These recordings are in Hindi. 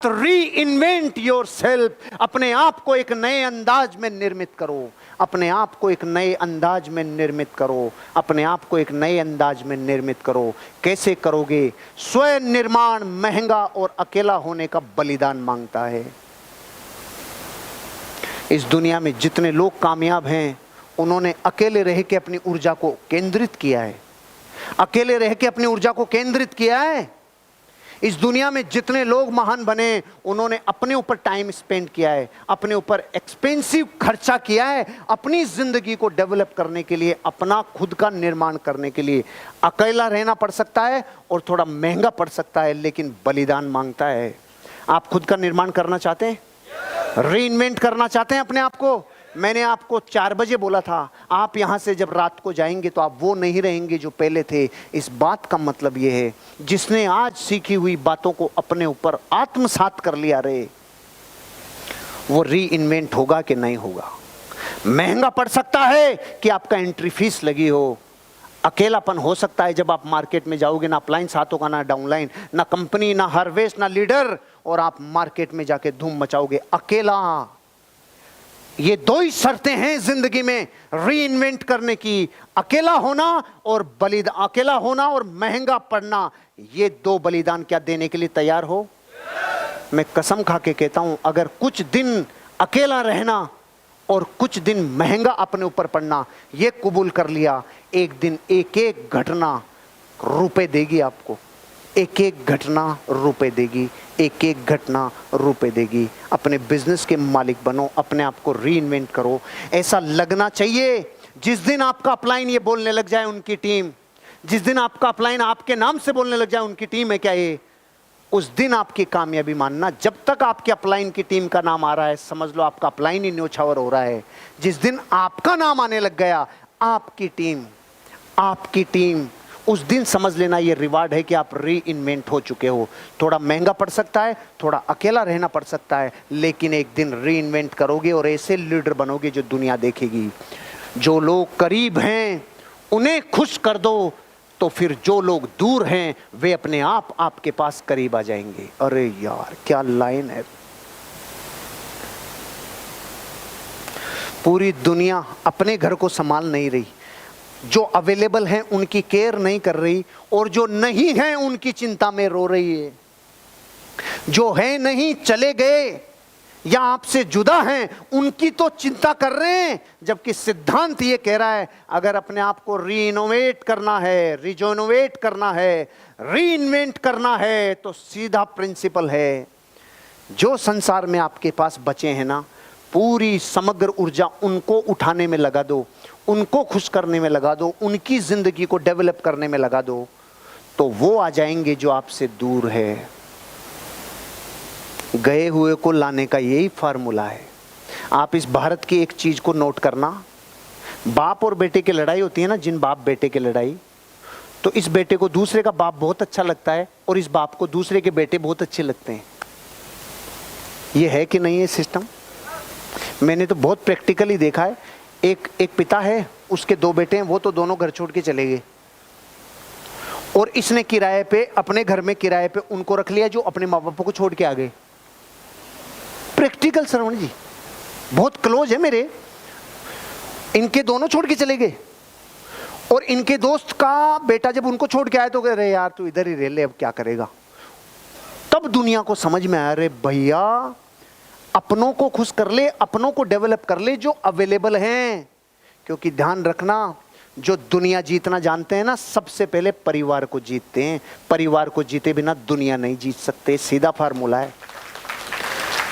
री इन्वेंट योर सेल्फ। अपने आप को एक नए अंदाज में निर्मित करो, अपने आप को एक नए अंदाज में निर्मित करो, अपने आप को एक नए अंदाज में निर्मित करो। कैसे करोगे? स्वयं निर्माण महंगा और अकेला होने का बलिदान मांगता है। इस दुनिया में जितने लोग कामयाब हैं उन्होंने अकेले रह के अपनी ऊर्जा को केंद्रित किया है, अकेले रह के अपनी ऊर्जा को केंद्रित किया है। इस दुनिया में जितने लोग महान बने उन्होंने अपने ऊपर टाइम स्पेंड किया है, अपने ऊपर एक्सपेंसिव खर्चा किया है, अपनी जिंदगी को डेवलप करने के लिए, अपना खुद का निर्माण करने के लिए। अकेला रहना पड़ सकता है और थोड़ा महंगा पड़ सकता है, लेकिन बलिदान मांगता है। आप खुद का निर्माण करना चाहते हैं? रीइन्वेंट करना चाहते हैं अपने आप को? मैंने आपको 4 बजे बोला था, आप यहां से जब रात को जाएंगे तो आप वो नहीं रहेंगे जो पहले थे। इस बात का मतलब ये है, जिसने आज सीखी हुई बातों को अपने ऊपर आत्मसात कर लिया रे, वो रीइन्वेंट होगा कि नहीं होगा। महंगा पड़ सकता है कि आपका एंट्री फीस लगी हो, अकेलापन हो सकता है जब आप मार्केट में जाओगे, ना अपलाइन साथ होगा, ना डाउनलाइन, ना कंपनी, ना हार्वेस्ट, ना लीडर, और आप मार्केट में जाके धूम मचाओगे अकेला। ये 2 ही शर्तें हैं जिंदगी में रीइन्वेंट करने की, अकेला होना और बलिदान, अकेला होना और महंगा पड़ना। ये 2 बलिदान क्या देने के लिए तैयार हो? मैं कसम खा के कहता हूं, अगर कुछ दिन अकेला रहना और कुछ दिन महंगा अपने ऊपर पड़ना ये कबूल कर लिया, एक दिन एक एक घटना रुपए देगी आपको, एक एक घटना रुपए देगी, एक एक घटना रुपए देगी। अपने बिजनेस के मालिक बनो, अपने आप को रीइन्वेंट करो। ऐसा लगना चाहिए जिस दिन आपका अपलाइन ये बोलने लग जाए उनकी टीम, जिस दिन आपका अपलाइन आपके नाम से बोलने लग जाए उनकी टीम है क्या ये, उस दिन आपकी कामयाबी मानना। जब तक आपके अपलाइन की टीम का नाम आ रहा है समझ लो आपका अपलाइन ही न्योछावर हो रहा है। जिस दिन आपका नाम आने लग गया, आपकी टीम, उस दिन समझ लेना ये रिवार्ड है कि आप रीइन्वेंट हो चुके हो। थोड़ा महंगा पड़ सकता है, थोड़ा अकेला रहना पड़ सकता है, लेकिन एक दिन रीइन्वेंट करोगे और ऐसे लीडर बनोगे जो दुनिया देखेगी। जो लोग करीब हैं उन्हें खुश कर दो, तो फिर जो लोग दूर हैं वे अपने आप आपके पास करीब आ जाएंगे। अरे यार क्या लाइन है। पूरी दुनिया अपने घर को संभाल नहीं रही, जो अवेलेबल हैं उनकी केयर नहीं कर रही, और जो नहीं हैं उनकी चिंता में रो रही है। जो है नहीं, चले गए या आपसे जुदा हैं, उनकी तो चिंता कर रहे हैं। जबकि सिद्धांत ये कह रहा है, अगर अपने आप को रीइनोवेट करना है, रिजोनोवेट करना है, रीइन्वेंट करना है, तो सीधा प्रिंसिपल है, जो संसार में आपके पास बचे हैं ना, पूरी समग्र ऊर्जा उनको उठाने में लगा दो, उनको खुश करने में लगा दो, उनकी जिंदगी को डेवलप करने में लगा दो, तो वो आ जाएंगे जो आपसे दूर है। गए हुए को लाने का यही फार्मूला है। आप इस भारत की एक चीज को नोट करना, बाप और बेटे की लड़ाई होती है ना, जिन बाप बेटे की लड़ाई, तो इस बेटे को दूसरे का बाप बहुत अच्छा लगता है और इस बाप को दूसरे के बेटे बहुत अच्छे लगते हैं। ये है कि नहीं है सिस्टम? मैंने तो बहुत प्रैक्टिकली देखा है। एक पिता है, उसके 2 बेटे हैं, वो तो दोनों घर छोड़ के चले गए, और इसने किराए पे, अपने घर में किराए पे उनको रख लिया जो अपने माँ बाप को छोड़ के आ गए। प्रैक्टिकल श्रवण जी, बहुत क्लोज है मेरे। इनके दोनों छोड़ के चले गए, और इनके दोस्त का बेटा जब उनको छोड़ के आया तो कह रहे यार तू इधर ही रह ले, अब क्या करेगा। तब दुनिया को समझ में आया, अरे भैया अपनों को खुश कर ले, अपनों को डेवलप कर ले जो अवेलेबल हैं। क्योंकि ध्यान रखना, जो दुनिया जीतना जानते हैं ना, सबसे पहले परिवार को जीतते हैं। परिवार को जीते बिना दुनिया नहीं जीत सकते, सीधा फार्मूला है।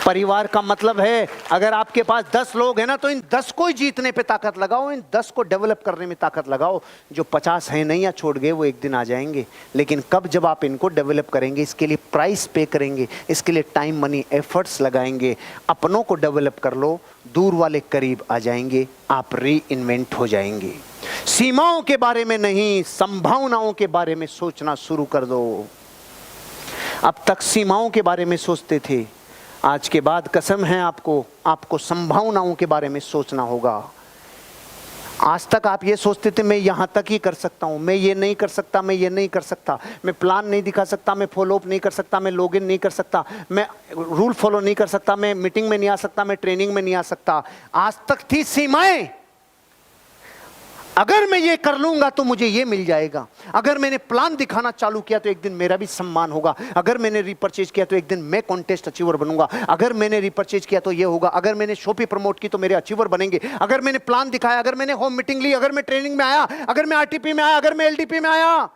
परिवार का मतलब है, अगर आपके पास 10 लोग हैं ना, तो इन 10 को ही जीतने पे ताकत लगाओ, इन 10 को डेवलप करने में ताकत लगाओ। जो 50 हैं नहीं या छोड़ गए, वो एक दिन आ जाएंगे, लेकिन कब? जब आप इनको डेवलप करेंगे, इसके लिए प्राइस पे करेंगे, इसके लिए टाइम, मनी, एफर्ट्स लगाएंगे। अपनों को डेवलप कर लो, दूर वाले करीब आ जाएंगे, आप रीइन्वेंट हो जाएंगे। सीमाओं के बारे में नहीं, संभावनाओं के बारे में सोचना शुरू कर दो। अब तक सीमाओं के बारे में सोचते थे, आज के बाद कसम है आपको संभावनाओं के बारे में सोचना होगा। आज तक आप ये सोचते थे मैं यहाँ तक ही कर सकता हूँ, मैं ये नहीं कर सकता, मैं ये नहीं कर सकता, मैं प्लान नहीं दिखा सकता, मैं फॉलो अप नहीं कर सकता, मैं लॉगिन नहीं कर सकता, मैं रूल फॉलो नहीं कर सकता, मैं मीटिंग में नहीं आ सकता, मैं ट्रेनिंग में नहीं आ सकता। आज तक थी सीमाएं, अगर मैं ये कर लूंगा तो मुझे ये मिल जाएगा, अगर मैंने प्लान दिखाना चालू किया तो एक दिन मेरा भी सम्मान होगा, अगर मैंने रिपर्चेज किया तो एक दिन मैं कॉन्टेस्ट अचीवर बनूंगा, अगर मैंने रिपर्चेज किया तो ये होगा, अगर मैंने शॉपी प्रमोट की तो मेरे अचीवर बनेंगे, अगर मैंने प्लान दिखाया, अगर मैंने होम मीटिंग ली, अगर मैं ट्रेनिंग में आया, अगर मैं आरटीपी में आया, अगर मैं एलडीपी में आया।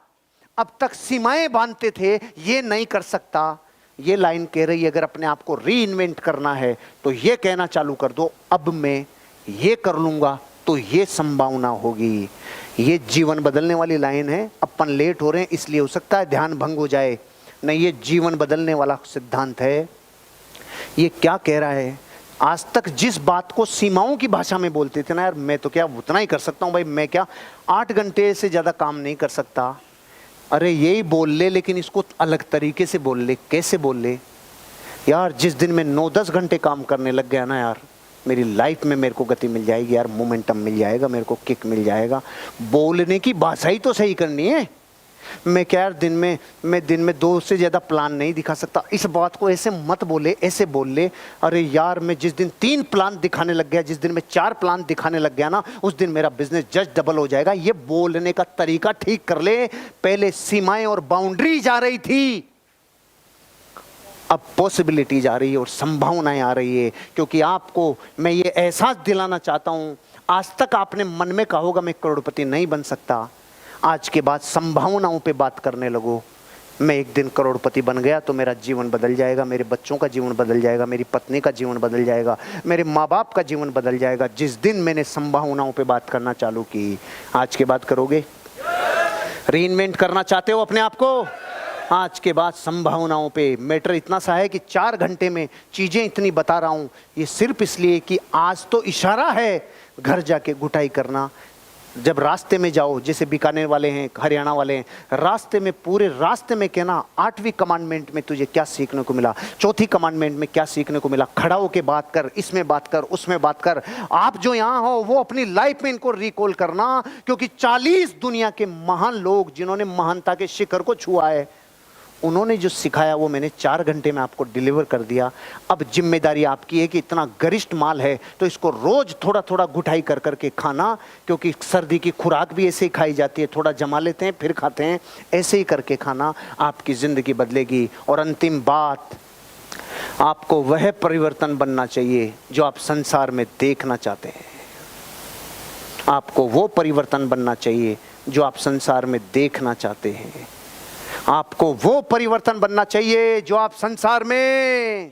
अब तक सीमाएं बांधते थे, ये नहीं कर सकता। ये लाइन कह रही है अगर अपने आप को री इन्वेंट करना है तो ये कहना चालू कर दो, अब मैं ये कर लूंगा तो ये संभावना होगी। ये जीवन बदलने वाली लाइन है। अपन लेट हो रहे हैं इसलिए हो सकता है ध्यान भंग हो जाए, नहीं ये जीवन बदलने वाला सिद्धांत है। ये क्या कह रहा है, आज तक जिस बात को सीमाओं की भाषा में बोलते थे ना, यार मैं तो क्या उतना ही कर सकता हूं भाई, मैं क्या 8 घंटे से ज्यादा काम नहीं कर सकता, अरे यही बोल ले लेकिन इसको अलग तरीके से बोल ले। कैसे बोल ले यार, जिस दिन मैं 9-10 घंटे काम करने लग गया ना यार, मेरी लाइफ में मेरे को गति मिल जाएगी यार, मोमेंटम मिल जाएगा, मेरे को किक मिल जाएगा। बोलने की भाषा ही तो सही करनी है। मैं क्या यार दिन में 2 से ज़्यादा प्लान नहीं दिखा सकता, इस बात को ऐसे मत बोले, ऐसे बोल ले। अरे यार मैं जिस दिन 3 प्लान दिखाने लग गया, जिस दिन मैं 4 प्लान दिखाने लग गया ना, उस दिन मेरा बिजनेस जस्ट डबल हो जाएगा। ये बोलने का तरीका ठीक कर ले। पहले सीमाएं और बाउंड्री जा रही थी, अब पॉसिबिलिटीज आ रही है और संभावनाएं आ रही है। क्योंकि आपको मैं ये एहसास दिलाना चाहता हूं, आज तक आपने मन में कहा होगा मैं करोड़पति नहीं बन सकता, आज के बाद संभावनाओं पे बात करने लगो। मैं एक दिन करोड़पति बन गया तो मेरा जीवन बदल जाएगा, मेरे बच्चों का जीवन बदल जाएगा, मेरी पत्नी का जीवन बदल जाएगा, मेरे माँ बाप का जीवन बदल जाएगा। जिस दिन मैंने संभावनाओं पे बात करना चालू की, आज के बाद करोगे? रीइन्वेंट करना चाहते हो अपने आप को? आज के बाद संभावनाओं पे। मैटर इतना सा है कि 4 घंटे में चीजें इतनी बता रहा हूं, ये सिर्फ इसलिए कि आज तो इशारा है घर जाके गुटाई करना। जब रास्ते में जाओ, जैसे बीकानेर वाले हैं, हरियाणा वाले हैं, रास्ते में पूरे रास्ते में कहना 8वीं कमांडमेंट में तुझे क्या सीखने को मिला, 4थी कमांडमेंट में क्या सीखने को मिला, खड़ा होके बात कर, इसमें बात कर, उसमें बात कर। आप जो यहाँ हो वो अपनी लाइफ में इनको रिकॉल करना, क्योंकि 40 दुनिया के महान लोग जिन्होंने महानता के शिखर को छुआ है, उन्होंने जो सिखाया वो मैंने 4 घंटे में आपको डिलीवर कर दिया। अब जिम्मेदारी आपकी है कि इतना गरिष्ठ माल है तो इसको रोज थोड़ा थोड़ा गुठाई कर करके खाना, क्योंकि सर्दी की खुराक भी ऐसे ही खाई जाती है, थोड़ा जमा लेते हैं फिर खाते हैं, ऐसे ही करके खाना, आपकी जिंदगी बदलेगी। और अंतिम बात, आपको वह परिवर्तन बनना चाहिए जो आप संसार में देखना चाहते हैं। आपको वो परिवर्तन बनना चाहिए जो आप संसार में देखना चाहते हैं। आपको वो परिवर्तन बनना चाहिए जो आप संसार में,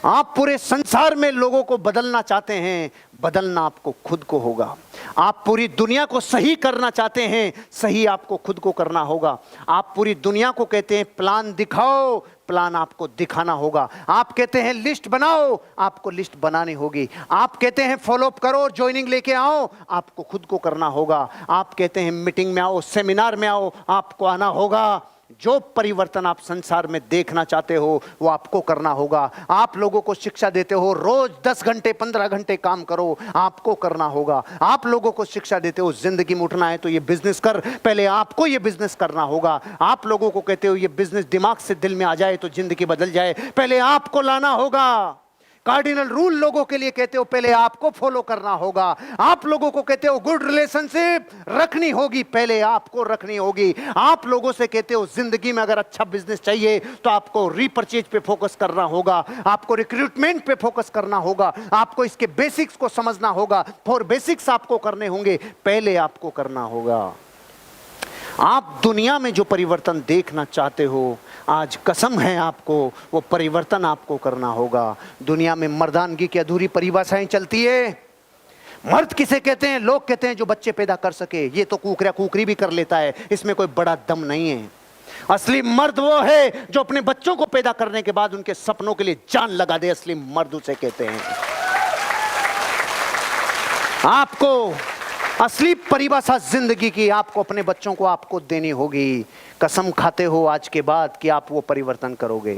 आप पूरे संसार में लोगों को बदलना चाहते हैं। बदलना आपको खुद को होगा। आप पूरी दुनिया को सही करना चाहते हैं, सही आपको खुद को करना होगा। आप पूरी दुनिया को कहते हैं प्लान दिखाओ, प्लान आपको दिखाना होगा। आप कहते हैं लिस्ट बनाओ, आपको लिस्ट बनानी होगी। आप कहते हैं फॉलो अप करो, ज्वाइनिंग लेके आओ, आपको खुद को करना होगा। आप कहते हैं मीटिंग में आओ, सेमिनार में आओ, आपको आना होगा। जो परिवर्तन आप संसार में देखना चाहते हो वो आपको करना होगा। आप लोगों को शिक्षा देते हो रोज 10 घंटे 15 घंटे काम करो, आपको करना होगा। आप लोगों को शिक्षा देते हो जिंदगी में उठना है तो ये बिजनेस कर, पहले आपको ये बिजनेस करना होगा। आप लोगों को कहते हो ये बिजनेस दिमाग से दिल में आ जाए तो जिंदगी बदल जाए, पहले आपको लाना होगा। कार्डिनल रूल लोगों के लिए कहते हो पहले आपको फॉलो करना होगा। आप लोगों को कहते हो गुड रिलेशनशिप रखनी होगी, पहले आपको रखनी होगी। आप लोगों से कहते हो जिंदगी में अगर अच्छा बिजनेस चाहिए तो आपको रीपरचेज पे फोकस करना होगा, आपको रिक्रूटमेंट पे फोकस करना होगा, आपको इसके बेसिक्स को समझना होगा। 4 बेसिक्स आपको करने होंगे, पहले आपको करना होगा। आप दुनिया में जो परिवर्तन देखना चाहते हो, आज कसम है आपको वो परिवर्तन आपको करना होगा। दुनिया में मर्दानगी की अधूरी परिभाषाएं चलती है। मर्द किसे कहते हैं? लोग कहते हैं जो बच्चे पैदा कर सके। ये तो कुकरा कुकरी भी कर लेता है, इसमें कोई बड़ा दम नहीं है। असली मर्द वो है जो अपने बच्चों को पैदा करने के बाद उनके सपनों के लिए जान लगा दे, असली मर्द उसे कहते हैं। आपको असली परिभाषा जिंदगी की आपको अपने बच्चों को आपको देनी होगी। कसम खाते हो आज के बाद कि आप वो परिवर्तन करोगे।